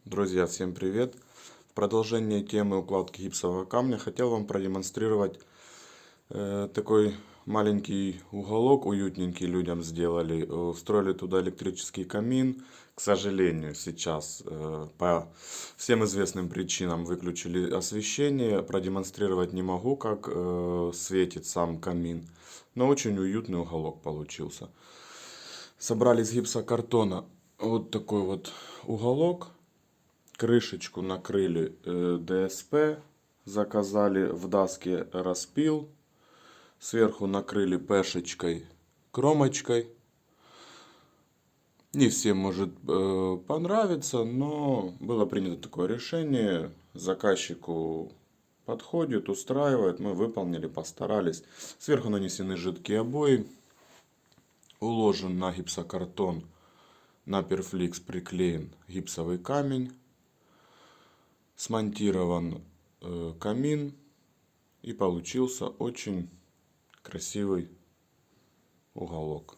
Друзья, всем привет! В продолжение темы укладки гипсового камня хотел вам продемонстрировать такой маленький уголок, уютненький людям сделали. Встроили туда электрический камин. К сожалению, сейчас по всем известным причинам выключили освещение. Продемонстрировать не могу, как светит сам камин. Но очень уютный уголок получился. Собрали из гипсокартона вот такой вот уголок. Крышечку накрыли ДСП, заказали в Даске распил. Сверху накрыли пешечкой, кромочкой. Не всем может понравиться, но было принято такое решение. Заказчику подходит, устраивает. Мы выполнили, постарались. Сверху нанесены жидкие обои. Уложен на гипсокартон, на перфликс приклеен гипсовый камень. Смонтирован камин, и получился очень красивый уголок.